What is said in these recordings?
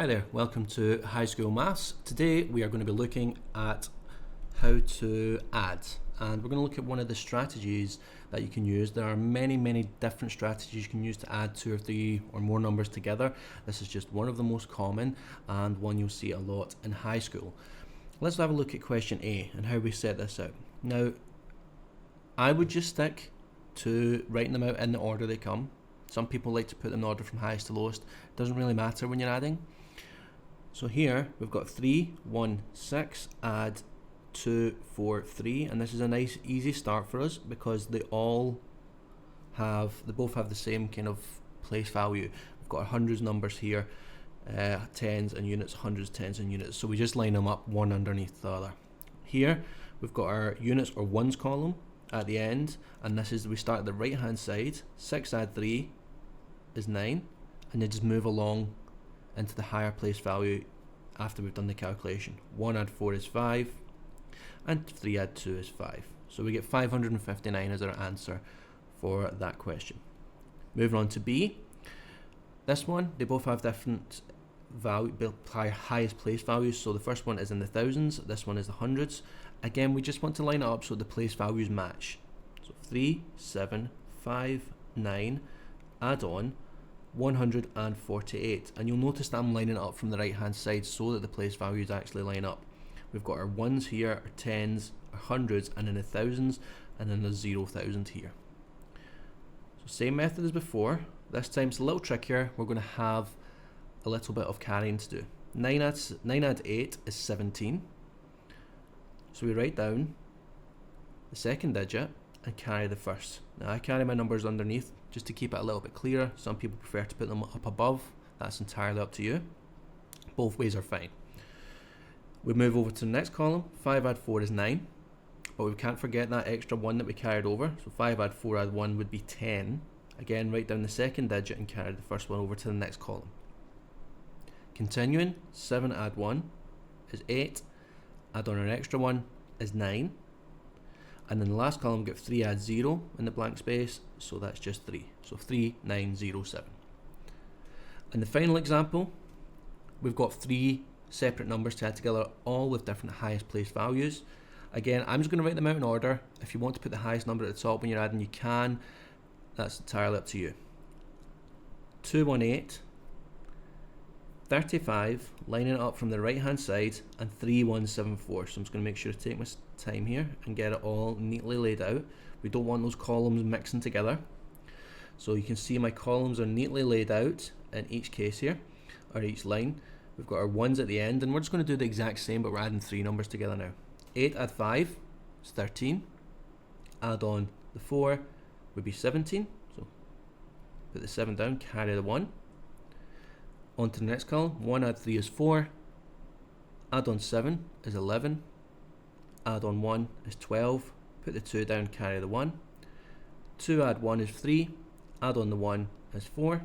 Hi there, welcome to High School Maths. Today we are going to be looking at how to add, and we're going to look at one of the strategies that you can use. There are many different strategies you can use to add 2 or 3 or more numbers together. This is just one of the most common and one you'll see a lot in high school. Let's have a look at question A and how we set this out. Now, I would just stick to writing them out in the order they come. Some people like to put them in order from highest to lowest. It doesn't really matter when you're adding. So here we've got 3, 1, 6, add 2, 4, 3, and this is a nice easy start for us because they both have the same kind of place value. We've got our hundreds numbers here, tens and units, hundreds, tens and units. So we just line them up one underneath the other. Here we've got our units or ones column at the end, and this is, we start at the right hand side. 6 add 3 is 9, and you just move along into the higher place value after we've done the calculation. 1 add 4 is 5, and 3 add 2 is 5. So we get 559 as our answer for that question. Moving on to B. This one, they both have different highest place values. So the first one is in the thousands, this one is the hundreds. Again, we just want to line it up so the place values match. So 3, 7, 5, 9, add on 148, and you'll notice that I'm lining it up from the right hand side so that the place values actually line up. We've got our ones here, our tens, our hundreds, and then the thousands, and then the 0,000 here. So same method as before. This time it's a little trickier. We're going to have a little bit of carrying to do. 9 add 8 is 17. So we write down the second digit and carry the first. Now I carry my numbers underneath just to keep it a little bit clearer. Some people prefer to put them up above. That's entirely up to you. Both ways are fine. We move over to the next column. 5 add 4 is 9, but we can't forget that extra 1 that we carried over. So 5 add 4 add 1 would be 10. Again, write down the second digit and carry the first one over to the next column. Continuing, 7 add 1 is 8. Add on an extra 1 is 9. And in the last column, we get 3 add 0 in the blank space, so that's just 3. So 3907. In the final example, we've got 3 separate numbers to add together, all with different highest place values. Again, I'm just going to write them out in order. If you want to put the highest number at the top when you're adding, you can. That's entirely up to you. 218, 35, lining it up from the right hand side, and 3174. So I'm just going to make sure to take my time here and get it all neatly laid out. We don't want those columns mixing together. So you can see my columns are neatly laid out in each case here, or each line. We've got our ones at the end, and we're just going to do the exact same, but we're adding 3 numbers together now. 8 add 5 is 13. Add on the 4 would be 17. So put the 7 down, carry the 1. On to the next column. 1 add 3 is 4. Add on 7 is 11. Add on 1 is 12. Put the 2 down, carry the 1. 2 add 1 is 3. Add on the 1 is 4.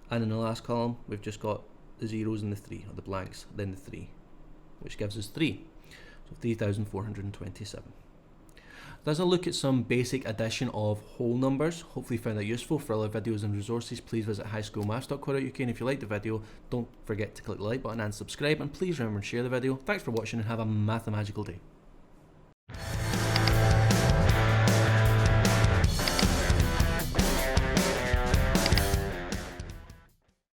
And in the last column, we've just got the zeros and the 3, or the blanks, then the 3, which gives us 3. So 3,427. Let's look at some basic addition of whole numbers. Hopefully you found that useful. For other videos and resources, please visit highschoolmaths.co.uk, and if you liked the video, don't forget to click the like button and subscribe, and please remember to share the video. Thanks for watching and have a mathemagical day.